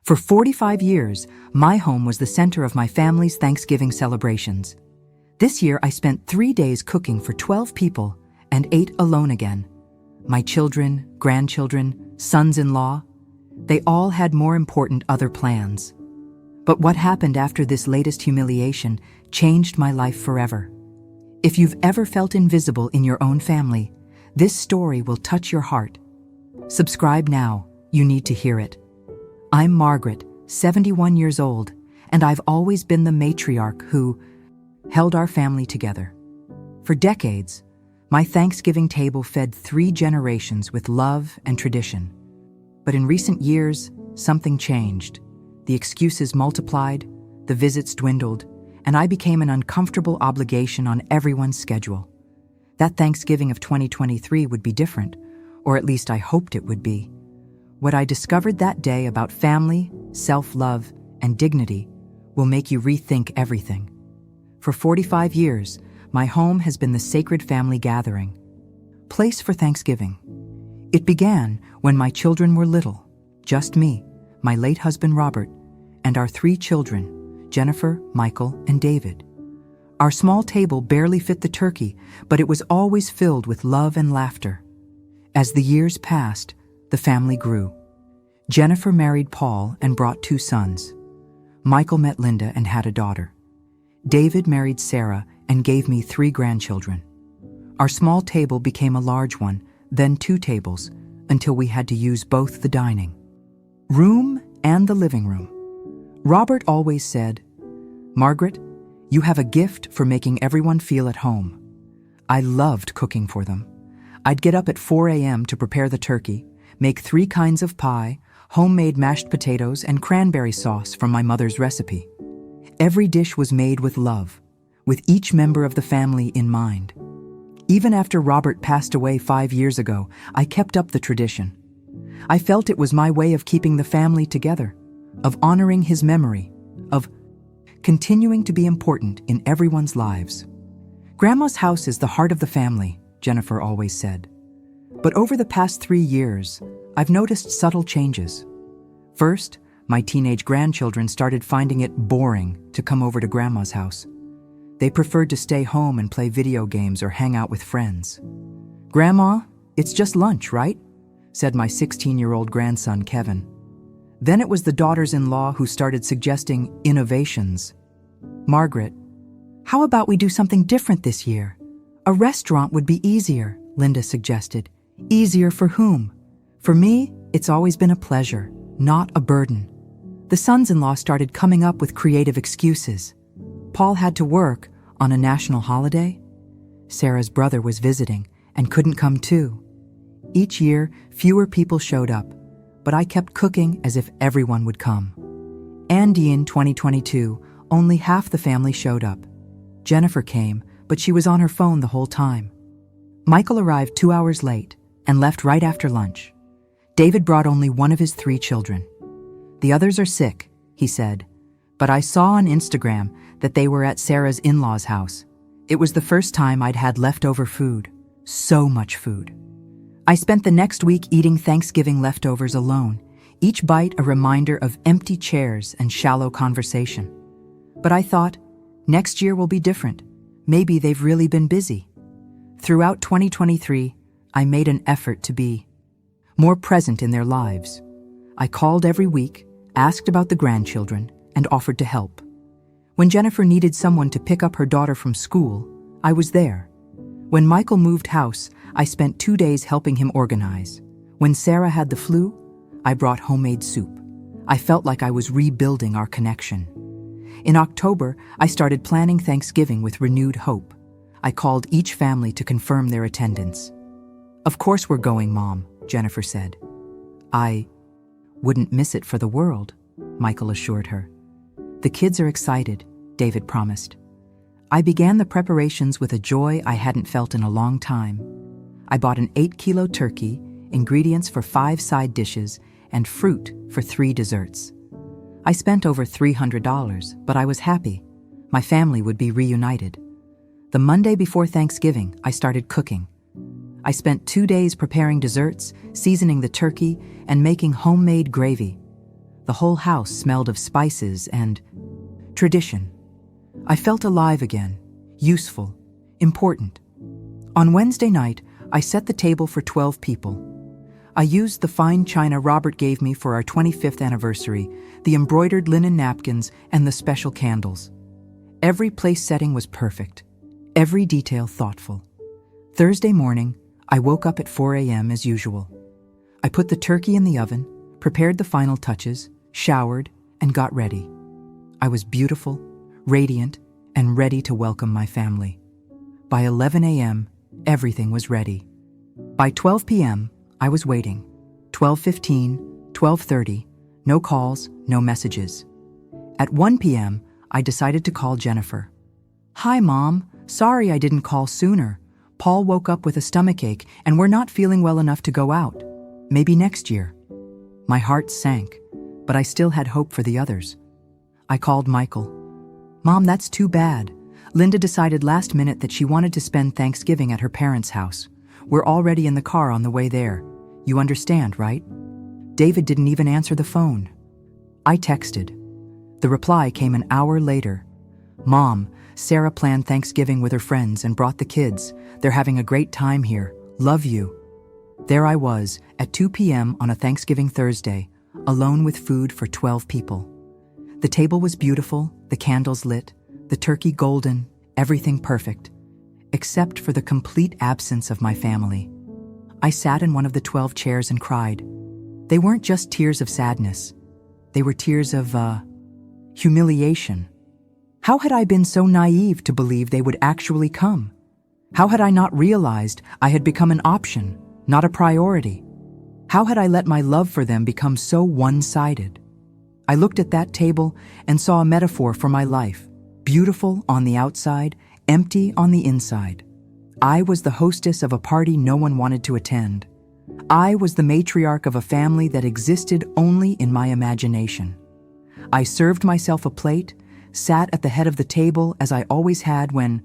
For 45 years, my home was the center of my family's Thanksgiving celebrations. This year, I spent 3 days cooking for 12 people and ate alone again. My children, grandchildren, sons-in-law, they all had more important other plans. But what happened after this latest humiliation changed my life forever. If you've ever felt invisible in your own family, this story will touch your heart. Subscribe now, you need to hear it. I'm Margaret, 71 years old, and I've always been the matriarch who held our family together. For decades, my Thanksgiving table fed 3 generations with love and tradition. But in recent years, something changed. The excuses multiplied, the visits dwindled, and I became an uncomfortable obligation on everyone's schedule. That Thanksgiving of 2023 would be different, or at least I hoped it would be. What I discovered that day about family, self-love, and dignity will make you rethink everything. For 45 years, my home has been the sacred family gathering. Place for Thanksgiving. It began when my children were little, just me, my late husband Robert, and our 3 children, Jennifer, Michael, and David. Our small table barely fit the turkey, but it was always filled with love and laughter. As the years passed, the family grew. Jennifer married Paul and brought 2 sons. Michael met Linda and had a daughter. David married Sarah and gave me 3 grandchildren. Our small table became a large one, then 2 tables, until we had to use both the dining room and the living room. Robert always said, "Margaret, you have a gift for making everyone feel at home." I loved cooking for them. I'd get up at 4 a.m. to prepare the turkey, make 3 kinds of pie, homemade mashed potatoes, and cranberry sauce from my mother's recipe. Every dish was made with love, with each member of the family in mind. Even after Robert passed away 5 years ago, I kept up the tradition. I felt it was my way of keeping the family together, of honoring his memory, of continuing to be important in everyone's lives. Grandma's house is the heart of the family, Jennifer always said. But over the past 3 years, I've noticed subtle changes. First, my teenage grandchildren started finding it boring to come over to Grandma's house. They preferred to stay home and play video games or hang out with friends. "Grandma, it's just lunch, right?" said my 16-year-old grandson, Kevin. Then it was the daughters-in-law who started suggesting innovations. "Margaret, how about we do something different this year? A restaurant would be easier," Linda suggested. "Easier for whom?" "For me, it's always been a pleasure, not a burden." The sons-in-law started coming up with creative excuses. Paul had to work on a national holiday. Sarah's brother was visiting and couldn't come too. Each year, fewer people showed up, but I kept cooking as if everyone would come. And in 2022, only half the family showed up. Jennifer came, but she was on her phone the whole time. Michael arrived 2 hours late and left right after lunch. David brought only 1 of his 3 children. "The others are sick," he said, but I saw on Instagram that they were at Sarah's in-laws' house. It was the first time I'd had leftover food. So much food. I spent the next week eating Thanksgiving leftovers alone, each bite a reminder of empty chairs and shallow conversation. But I thought, next year will be different. Maybe they've really been busy. Throughout 2023, I made an effort to be more present in their lives. I called every week, asked about the grandchildren, and offered to help. When Jennifer needed someone to pick up her daughter from school, I was there. When Michael moved house, I spent 2 days helping him organize. When Sarah had the flu, I brought homemade soup. I felt like I was rebuilding our connection. In October, I started planning Thanksgiving with renewed hope. I called each family to confirm their attendance. "Of course we're going, Mom," Jennifer said. "I wouldn't miss it for the world," Michael assured her. "The kids are excited," David promised. I began the preparations with a joy I hadn't felt in a long time. I bought an 8-kilo turkey, ingredients for 5 side dishes, and fruit for 3 desserts. I spent over $300, but I was happy. My family would be reunited. The Monday before Thanksgiving, I started cooking. I spent 2 days preparing desserts, seasoning the turkey, and making homemade gravy. The whole house smelled of spices and tradition. I felt alive again, useful, important. On Wednesday night, I set the table for 12 people. I used the fine china Robert gave me for our 25th anniversary, the embroidered linen napkins, and the special candles. Every place setting was perfect, every detail thoughtful. Thursday morning, I woke up at 4 a.m. as usual. I put the turkey in the oven, prepared the final touches, showered, and got ready. I was beautiful, radiant, and ready to welcome my family. By 11 a.m., everything was ready. By 12 p.m., I was waiting. 12:15, 12:30, no calls, no messages. At 1 p.m., I decided to call Jennifer. "Hi, Mom. Sorry I didn't call sooner. Paul woke up with a stomachache and we're not feeling well enough to go out. Maybe next year." My heart sank, but I still had hope for the others. I called Michael. "Mom, that's too bad. Linda decided last minute that she wanted to spend Thanksgiving at her parents' house. We're already in the car on the way there. You understand, right?" David didn't even answer the phone. I texted. The reply came an hour later. "Mom, Sarah planned Thanksgiving with her friends and brought the kids. They're having a great time here. Love you." There I was, at 2 p.m. on a Thanksgiving Thursday, alone with food for 12 people. The table was beautiful, the candles lit, the turkey golden, everything perfect, except for the complete absence of my family. I sat in one of the 12 chairs and cried. They weren't just tears of sadness. They were tears of, humiliation. How had I been so naive to believe they would actually come? How had I not realized I had become an option, not a priority? How had I let my love for them become so one-sided? I looked at that table and saw a metaphor for my life, beautiful on the outside, empty on the inside. I was the hostess of a party no one wanted to attend. I was the matriarch of a family that existed only in my imagination. I served myself a plate, sat at the head of the table as I always had when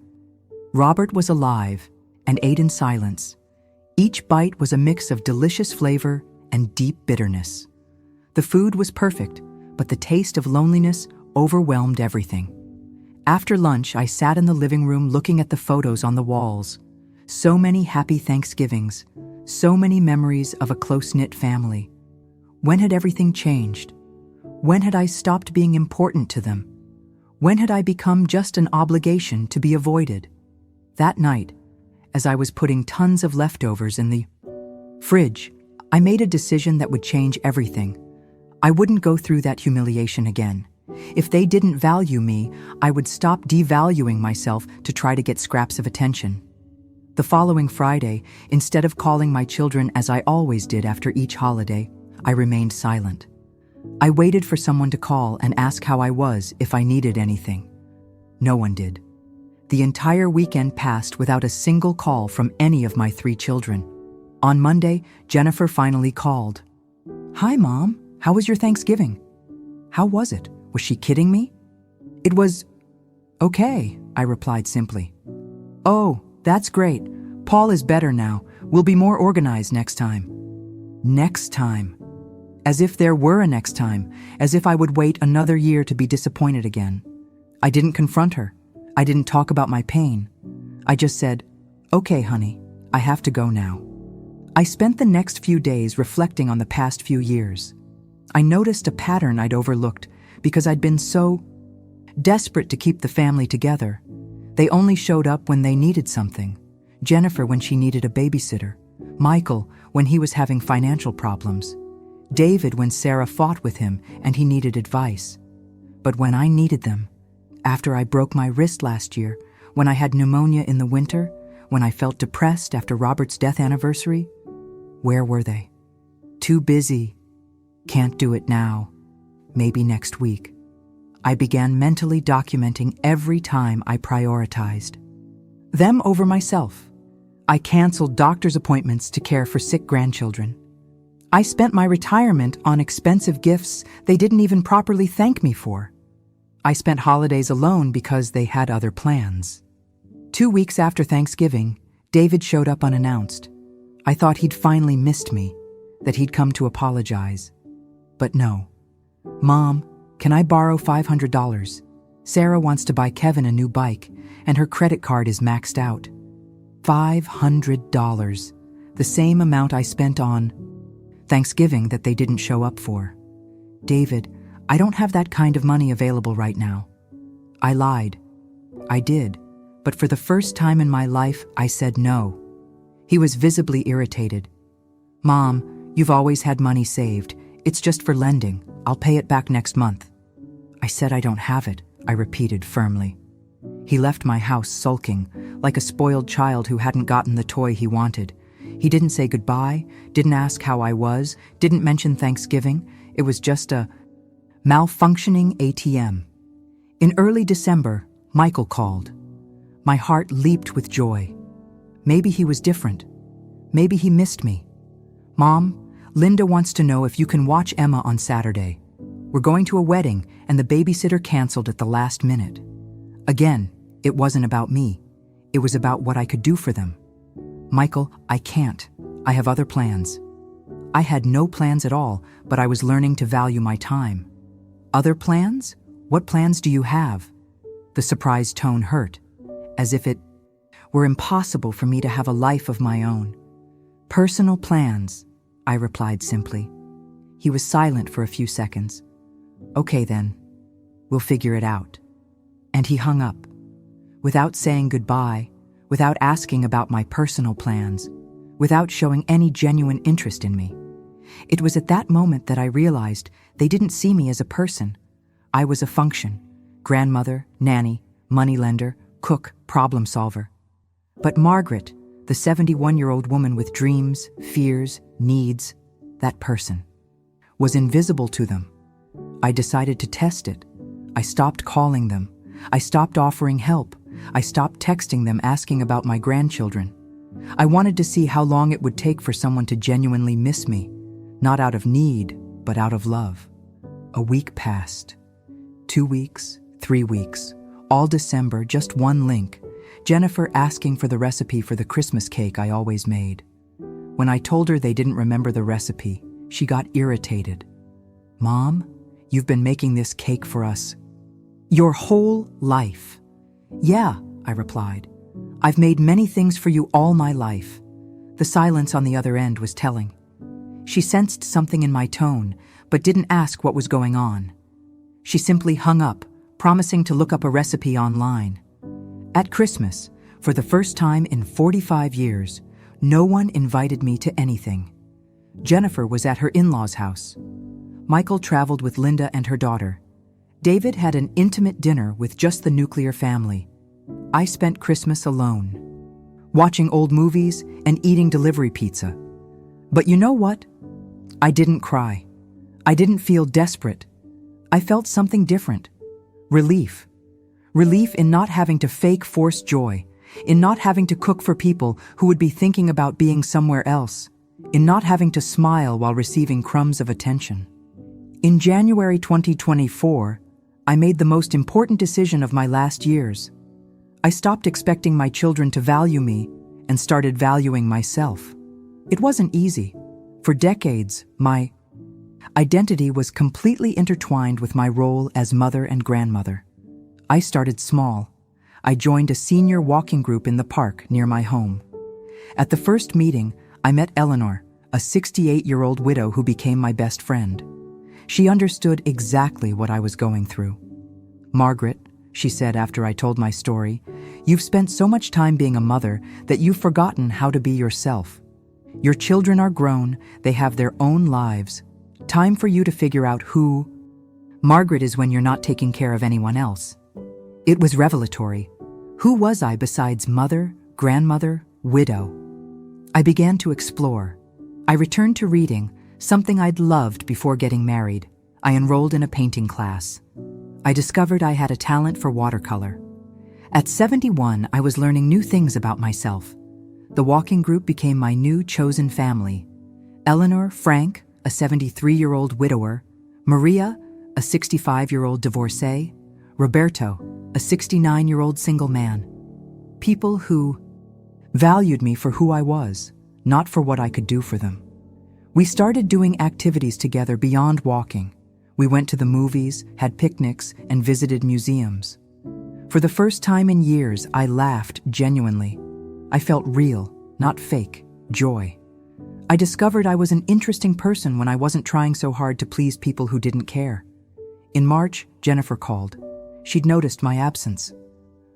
Robert was alive, and ate in silence. Each bite was a mix of delicious flavor and deep bitterness. The food was perfect, but the taste of loneliness overwhelmed everything. After lunch, I sat in the living room looking at the photos on the walls. So many happy Thanksgivings, so many memories of a close-knit family. When had everything changed? When had I stopped being important to them? When had I become just an obligation to be avoided? That night, as I was putting tons of leftovers in the fridge, I made a decision that would change everything. I wouldn't go through that humiliation again. If they didn't value me, I would stop devaluing myself to try to get scraps of attention. The following Friday, instead of calling my children as I always did after each holiday, I remained silent. I waited for someone to call and ask how I was if I needed anything. No one did. The entire weekend passed without a single call from any of my 3 children. On Monday, Jennifer finally called. "Hi, Mom. How was your Thanksgiving?" How was it? Was she kidding me? It was okay, I replied simply. "Oh, that's great. Paul is better now. We'll be more organized next time." Next time. As if there were a next time, as if I would wait another year to be disappointed again. I didn't confront her. I didn't talk about my pain. I just said, "Okay, honey, I have to go now." I spent the next few days reflecting on the past few years. I noticed a pattern I'd overlooked because I'd been so desperate to keep the family together. They only showed up when they needed something. Jennifer when she needed a babysitter. Michael when he was having financial problems. David when Sarah fought with him and he needed advice. But when I needed them, after I broke my wrist last year, when I had pneumonia in the winter, when I felt depressed after Robert's death anniversary, where were they? Too busy. Can't do it now. Maybe next week. I began mentally documenting every time I prioritized them over myself. I canceled doctor's appointments to care for sick grandchildren. I spent my retirement on expensive gifts they didn't even properly thank me for. I spent holidays alone because they had other plans. 2 weeks after Thanksgiving, David showed up unannounced. I thought he'd finally missed me, that he'd come to apologize. But no. "Mom, can I borrow $500? Sarah wants to buy Kevin a new bike, and her credit card is maxed out." $500, the same amount I spent on Thanksgiving that they didn't show up for. "David, I don't have that kind of money available right now." I lied. I did, but for the first time in my life, I said no. He was visibly irritated. "Mom, you've always had money saved. It's just for lending. I'll pay it back next month." "I said I don't have it," I repeated firmly. He left my house sulking, like a spoiled child who hadn't gotten the toy he wanted. He didn't say goodbye, didn't ask how I was, didn't mention Thanksgiving. It was just a malfunctioning ATM. In early December, Michael called. My heart leaped with joy. Maybe he was different. Maybe he missed me. "Mom, Linda wants to know if you can watch Emma on Saturday. We're going to a wedding, and the babysitter canceled at the last minute." Again, it wasn't about me. It was about what I could do for them. "Michael, I can't. I have other plans." I had no plans at all, but I was learning to value my time. "Other plans? What plans do you have?" The surprised tone hurt, as if it were impossible for me to have a life of my own. "Personal plans," I replied simply. He was silent for a few seconds. "Okay then, we'll figure it out." And he hung up. Without saying goodbye, without asking about my personal plans, without showing any genuine interest in me. It was at that moment that I realized they didn't see me as a person. I was a function: grandmother, nanny, moneylender, cook, problem solver. But Margaret, the 71-year-old woman with dreams, fears, needs, that person, was invisible to them. I decided to test it. I stopped calling them. I stopped offering help. I stopped texting them asking about my grandchildren. I wanted to see how long it would take for someone to genuinely miss me, not out of need, but out of love. A week passed. 2 weeks, 3 weeks, all December, just one link. Jennifer asking for the recipe for the Christmas cake I always made. When I told her they didn't remember the recipe, she got irritated. "Mom, you've been making this cake for us your whole life." "Yeah," I replied. "I've made many things for you all my life." The silence on the other end was telling. She sensed something in my tone, but didn't ask what was going on. She simply hung up, promising to look up a recipe online. At Christmas, for the first time in 45 years, no one invited me to anything. Jennifer was at her in-laws' house. Michael traveled with Linda and her daughter. David had an intimate dinner with just the nuclear family. I spent Christmas alone, watching old movies and eating delivery pizza. But you know what? I didn't cry. I didn't feel desperate. I felt something different. Relief. Relief in not having to fake forced joy, in not having to cook for people who would be thinking about being somewhere else, in not having to smile while receiving crumbs of attention. In January 2024, I made the most important decision of my last years. I stopped expecting my children to value me and started valuing myself. It wasn't easy. For decades, my identity was completely intertwined with my role as mother and grandmother. I started small. I joined a senior walking group in the park near my home. At the first meeting, I met Eleanor, a 68-year-old widow who became my best friend. She understood exactly what I was going through. "Margaret," she said after I told my story, "you've spent so much time being a mother that you've forgotten how to be yourself. Your children are grown, they have their own lives. Time for you to figure out who Margaret is when you're not taking care of anyone else." It was revelatory. Who was I besides mother, grandmother, widow? I began to explore. I returned to reading, something I'd loved before getting married. I enrolled in a painting class. I discovered I had a talent for watercolor. At 71, I was learning new things about myself. The walking group became my new chosen family. Eleanor, Frank, a 73-year-old widower, Maria, a 65-year-old divorcee, Roberto, a 69-year-old single man. People who valued me for who I was, not for what I could do for them. We started doing activities together beyond walking. We went to the movies, had picnics, and visited museums. For the first time in years, I laughed genuinely. I felt real, not fake, joy. I discovered I was an interesting person when I wasn't trying so hard to please people who didn't care. In March, Jennifer called. She'd noticed my absence.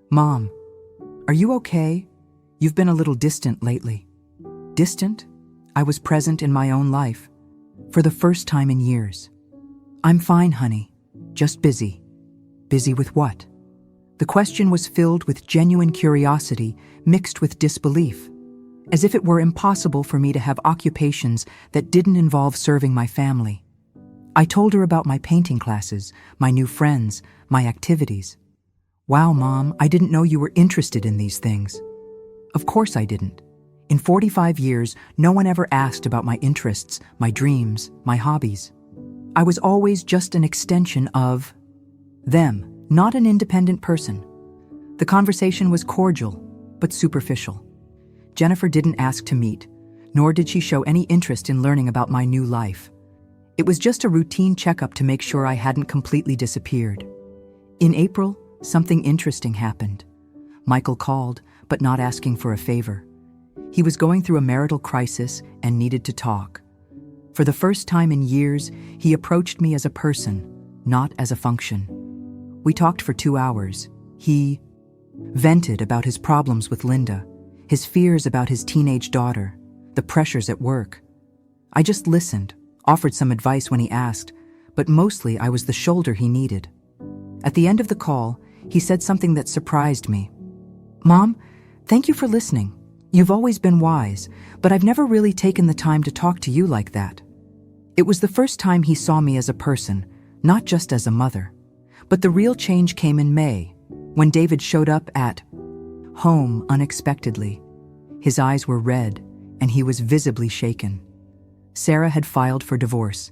"Mom, are you okay? You've been a little distant lately." Distant? I was present in my own life. For the first time in years. "I'm fine, honey. Just busy." Busy with what? The question was filled with genuine curiosity mixed with disbelief, as if it were impossible for me to have occupations that didn't involve serving my family. I told her about my painting classes, my new friends, my activities. "Wow, Mom, I didn't know you were interested in these things." Of course I didn't. In 45 years, no one ever asked about my interests, my dreams, my hobbies. I was always just an extension of them, not an independent person. The conversation was cordial, but superficial. Jennifer didn't ask to meet, nor did she show any interest in learning about my new life. It was just a routine checkup to make sure I hadn't completely disappeared. In April, something interesting happened. Michael called, but not asking for a favor. He was going through a marital crisis and needed to talk. For the first time in years, he approached me as a person, not as a function. We talked for 2 hours. He vented about his problems with Linda, his fears about his teenage daughter, the pressures at work. I just listened, offered some advice when he asked, but mostly I was the shoulder he needed. At the end of the call, he said something that surprised me. "Mom, thank you for listening. You've always been wise, but I've never really taken the time to talk to you like that." It was the first time he saw me as a person, not just as a mother. But the real change came in May, when David showed up at home unexpectedly. His eyes were red, and he was visibly shaken. Sarah had filed for divorce.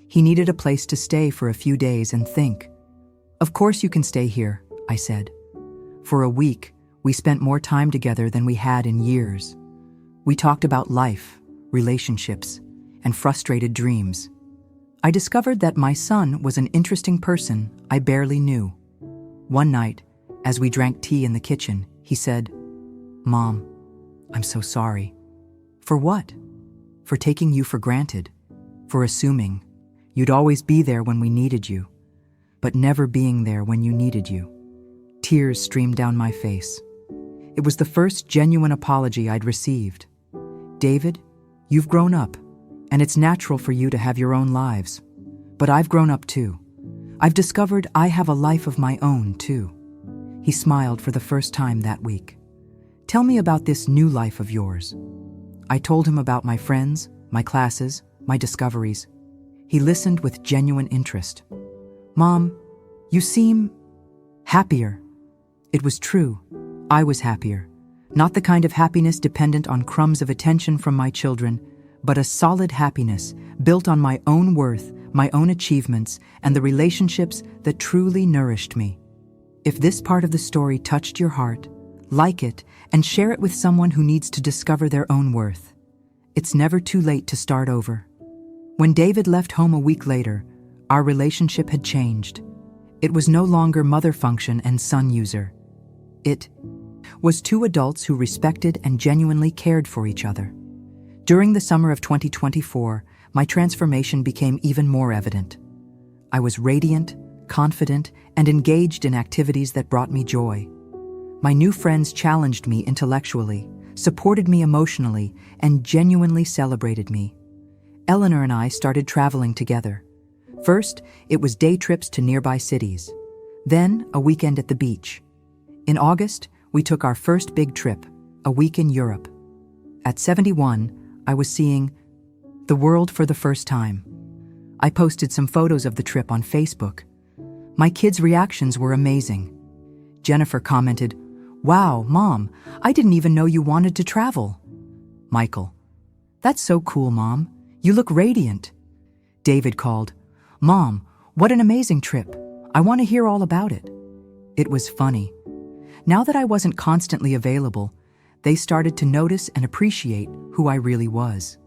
He needed a place to stay for a few days and think. "Of course you can stay here," I said. For a week, we spent more time together than we had in years. We talked about life, relationships, and frustrated dreams. I discovered that my son was an interesting person I barely knew. One night, as we drank tea in the kitchen, he said, "Mom, I'm so sorry." "For what?" "For taking you for granted, for assuming you'd always be there when we needed you, but never being there when you needed you." Tears streamed down my face. It was the first genuine apology I'd received. "David, you've grown up, and it's natural for you to have your own lives. But I've grown up too. I've discovered I have a life of my own too." He smiled for the first time that week. "Tell me about this new life of yours." I told him about my friends, my classes, my discoveries. He listened with genuine interest. "Mom, you seem happier." It was true. I was happier. Not the kind of happiness dependent on crumbs of attention from my children, but a solid happiness built on my own worth, my own achievements, and the relationships that truly nourished me. If this part of the story touched your heart, like it and share it with someone who needs to discover their own worth. It's never too late to start over. When David left home a week later, our relationship had changed. It was no longer mother function and son user. It was two adults who respected and genuinely cared for each other. During the summer of 2024, my transformation became even more evident. I was radiant, confident, and engaged in activities that brought me joy. My new friends challenged me intellectually, supported me emotionally, and genuinely celebrated me. Eleanor and I started traveling together. First, it was day trips to nearby cities. Then, a weekend at the beach. In August, we took our first big trip, a week in Europe. At 71, I was seeing the world for the first time. I posted some photos of the trip on Facebook. My kids' reactions were amazing. Jennifer commented, "Wow, Mom, I didn't even know you wanted to travel." Michael, "That's so cool, Mom. You look radiant." David called, "Mom, what an amazing trip. I want to hear all about it." It was funny. Now that I wasn't constantly available, they started to notice and appreciate who I really was.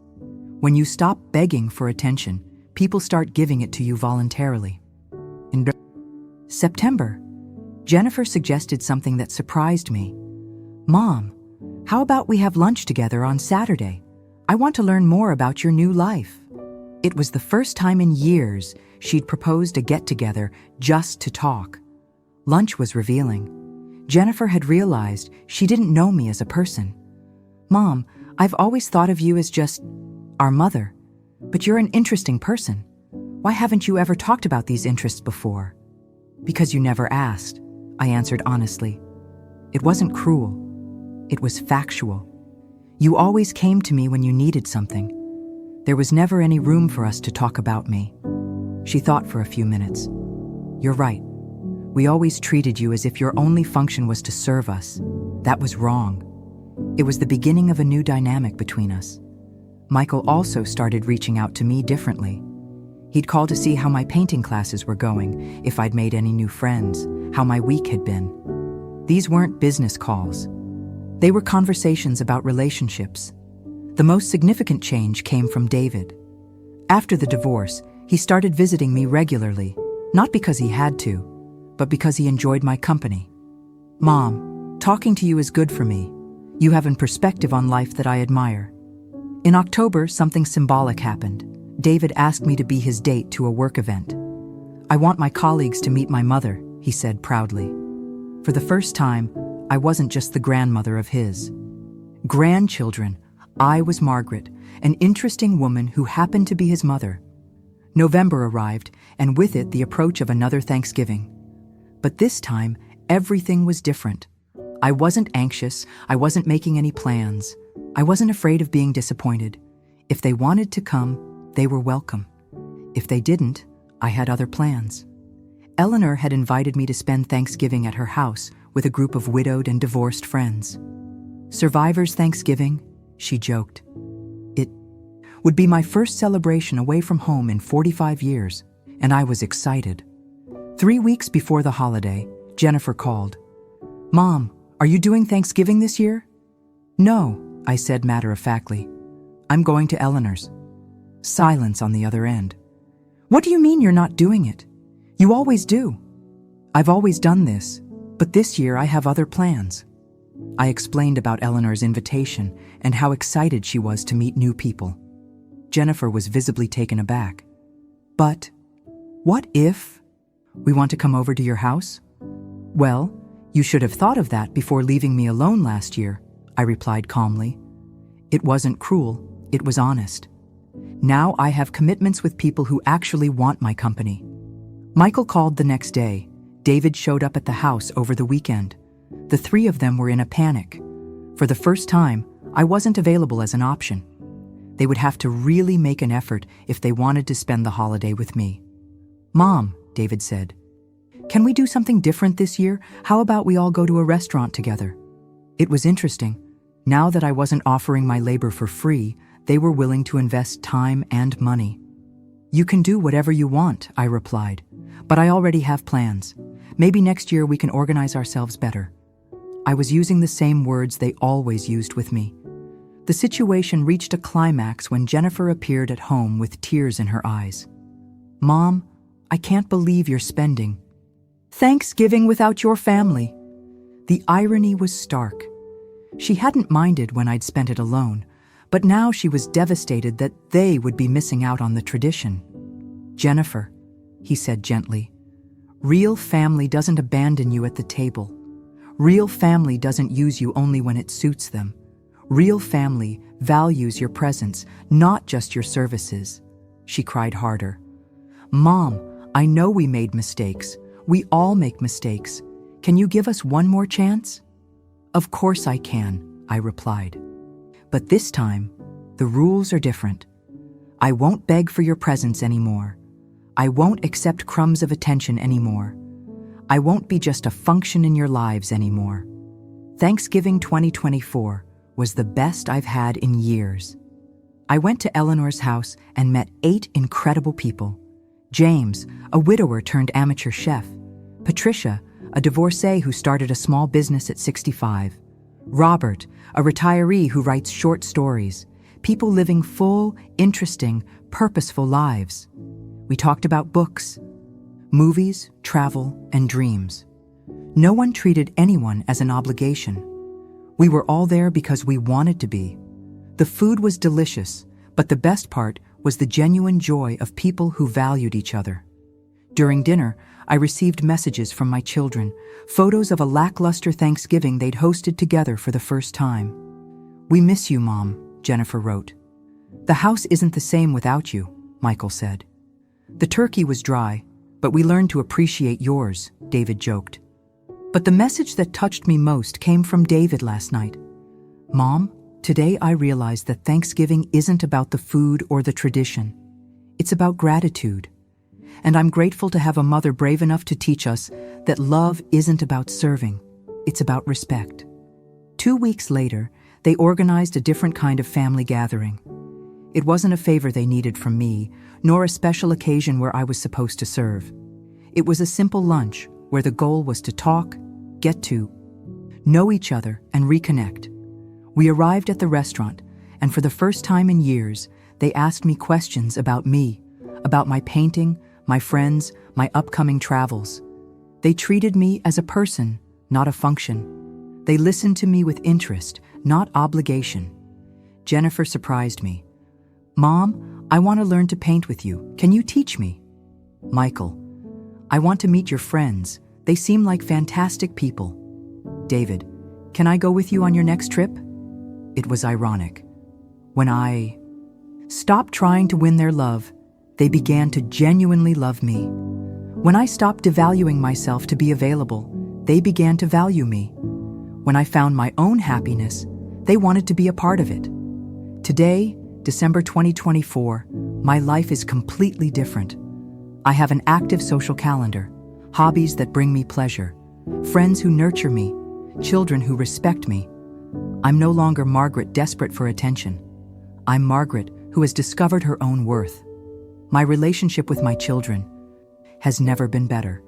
When you stop begging for attention, People start giving it to you voluntarily. In September, Jennifer suggested something that surprised me. "Mom, how about we have lunch together on Saturday? I want to learn more about your new life." It was the first time in years she'd proposed a get-together just to talk. Lunch was revealing. Jennifer had realized she didn't know me as a person. "Mom, I've always thought of you as just our mother, but you're an interesting person. Why haven't you ever talked about these interests before?" "Because you never asked," I answered honestly. It wasn't cruel. It was factual. You always came to me when you needed something. There was never any room for us to talk about me. She thought for a few minutes. "You're right. We always treated you as if your only function was to serve us. That was wrong." It was the beginning of a new dynamic between us. Michael also started reaching out to me differently. He'd call to see how my painting classes were going, if I'd made any new friends, how my week had been. These weren't business calls. They were conversations about relationships. The most significant change came from David. After the divorce, he started visiting me regularly, not because he had to, but because he enjoyed my company. "Mom, talking to you is good for me. You have a perspective on life that I admire." In October, something symbolic happened. David asked me to be his date to a work event. "I want my colleagues to meet my mother," he said proudly. For the first time, I wasn't just the grandmother of his grandchildren. I was Margaret, an interesting woman who happened to be his mother. November arrived, and with it the approach of another Thanksgiving. But this time, everything was different. I wasn't anxious. I wasn't making any plans. I wasn't afraid of being disappointed. If they wanted to come, they were welcome. If they didn't, I had other plans. Eleanor had invited me to spend Thanksgiving at her house with a group of widowed and divorced friends. "Survivor's Thanksgiving," she joked. It would be my first celebration away from home in 45 years, and I was excited. 3 weeks before the holiday, Jennifer called. "Mom, are you doing Thanksgiving this year?" "No," I said matter-of-factly. "I'm going to Eleanor's." Silence on the other end. "What do you mean you're not doing it? You always do." "I've always done this, but this year I have other plans." I explained about Eleanor's invitation and how excited she was to meet new people. Jennifer was visibly taken aback. "But what if we want to come over to your house?" "Well, you should have thought of that before leaving me alone last year," I replied calmly. It wasn't cruel, it was honest. Now I have commitments with people who actually want my company. Michael called the next day. David showed up at the house over the weekend. The three of them were in a panic. For the first time, I wasn't available as an option. They would have to really make an effort if they wanted to spend the holiday with me. "Mom," David said, "can we do something different this year? How about we all go to a restaurant together?" It was interesting. Now that I wasn't offering my labor for free, they were willing to invest time and money. "You can do whatever you want," I replied, "but I already have plans. Maybe next year we can organize ourselves better." I was using the same words they always used with me. The situation reached a climax when Jennifer appeared at home with tears in her eyes. "Mom, I can't believe you're spending Thanksgiving without your family." The irony was stark. She hadn't minded when I'd spent it alone, but now she was devastated that they would be missing out on the tradition. "Jennifer," he said gently, "real family doesn't abandon you at the table. Real family doesn't use you only when it suits them. Real family values your presence, not just your services." She cried harder. "Mom, I know we made mistakes. We all make mistakes. Can you give us one more chance?" "Of course I can," I replied. "But this time, the rules are different. I won't beg for your presence anymore. I won't accept crumbs of attention anymore. I won't be just a function in your lives anymore." Thanksgiving 2024 was the best I've had in years. I went to Eleanor's house and met 8 incredible people. James, a widower turned amateur chef. Patricia, a divorcee who started a small business at 65. Robert, a retiree who writes short stories. People living full, interesting, purposeful lives. We talked about books, movies, travel, and dreams. No one treated anyone as an obligation. We were all there because we wanted to be. The food was delicious, but the best part was the genuine joy of people who valued each other. During dinner, I received messages from my children, photos of a lackluster Thanksgiving they'd hosted together for the first time. "We miss you, Mom," Jennifer wrote. "The house isn't the same without you," Michael said. "The turkey was dry, but we learned to appreciate yours," David joked. But the message that touched me most came from David last night. "Mom, today I realized that Thanksgiving isn't about the food or the tradition. It's about gratitude. And I'm grateful to have a mother brave enough to teach us that love isn't about serving, it's about respect." 2 weeks later, they organized a different kind of family gathering. It wasn't a favor they needed from me, nor a special occasion where I was supposed to serve. It was a simple lunch where the goal was to talk, get to know each other, and reconnect. We arrived at the restaurant, and for the first time in years, they asked me questions about me, about my painting, my friends, my upcoming travels. They treated me as a person, not a function. They listened to me with interest, not obligation. Jennifer surprised me. "Mom, I want to learn to paint with you. Can you teach me?" Michael, "I want to meet your friends. They seem like fantastic people." David, "Can I go with you on your next trip?" It was ironic. When I stopped trying to win their love, they began to genuinely love me. When I stopped devaluing myself to be available, they began to value me. When I found my own happiness, they wanted to be a part of it. Today, December 2024, my life is completely different. I have an active social calendar, hobbies that bring me pleasure, friends who nurture me, children who respect me. I'm no longer Margaret desperate for attention. I'm Margaret who has discovered her own worth. My relationship with my children has never been better.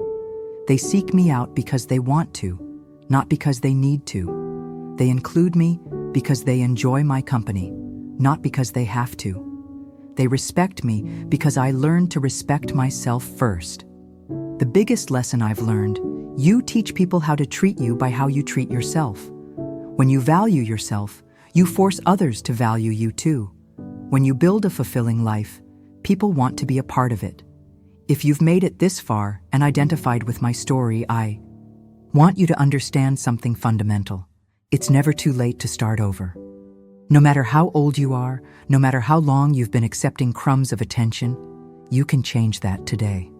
They seek me out because they want to, not because they need to. They include me because they enjoy my company, not because they have to. They respect me because I learned to respect myself first. The biggest lesson I've learned: you teach people how to treat you by how you treat yourself. When you value yourself, you force others to value you too. When you build a fulfilling life, people want to be a part of it. If you've made it this far and identified with my story, I want you to understand something fundamental. It's never too late to start over. No matter how old you are, no matter how long you've been accepting crumbs of attention, you can change that today.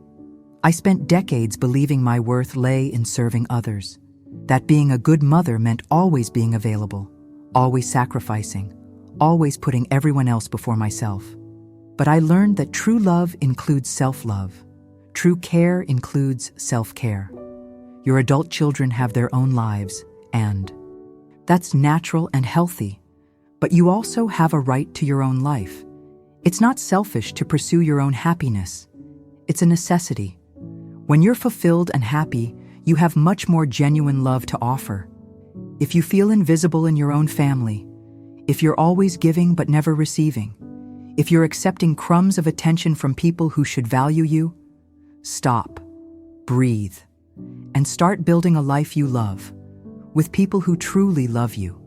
I spent decades believing my worth lay in serving others. That being a good mother meant always being available, always sacrificing, always putting everyone else before myself. But I learned that true love includes self-love. True care includes self-care. Your adult children have their own lives, and that's natural and healthy. But you also have a right to your own life. It's not selfish to pursue your own happiness. It's a necessity. When you're fulfilled and happy, you have much more genuine love to offer. If you feel invisible in your own family, if you're always giving but never receiving, if you're accepting crumbs of attention from people who should value you, stop, breathe, and start building a life you love, with people who truly love you.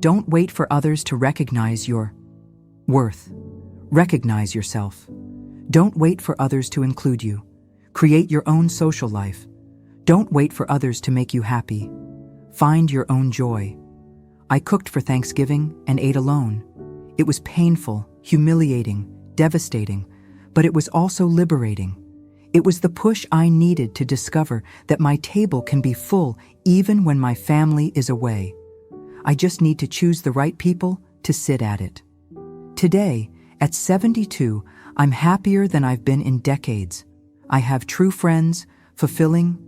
Don't wait for others to recognize your worth. Recognize yourself. Don't wait for others to include you. Create your own social life. Don't wait for others to make you happy. Find your own joy. I cooked for Thanksgiving and ate alone. It was painful, humiliating, devastating, but it was also liberating. It was the push I needed to discover that my table can be full even when my family is away. I just need to choose the right people to sit at it. Today, at 72, I'm happier than I've been in decades. I have true friends, fulfilling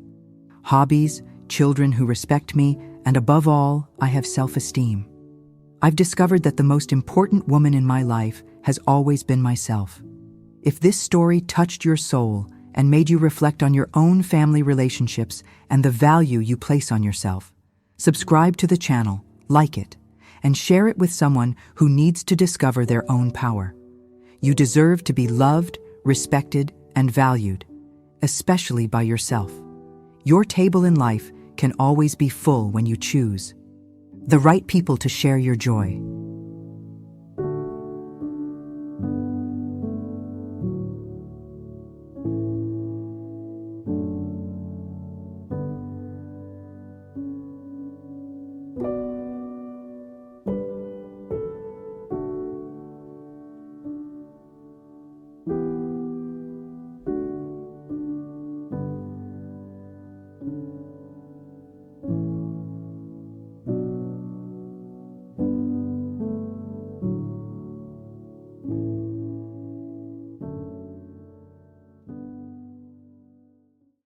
hobbies, children who respect me, and above all, I have self-esteem. I've discovered that the most important woman in my life has always been myself. If this story touched your soul and made you reflect on your own family relationships and the value you place on yourself, subscribe to the channel, like it, and share it with someone who needs to discover their own power. You deserve to be loved, respected, and valued, especially by yourself. Your table in life can always be full when you choose the right people to share your joy.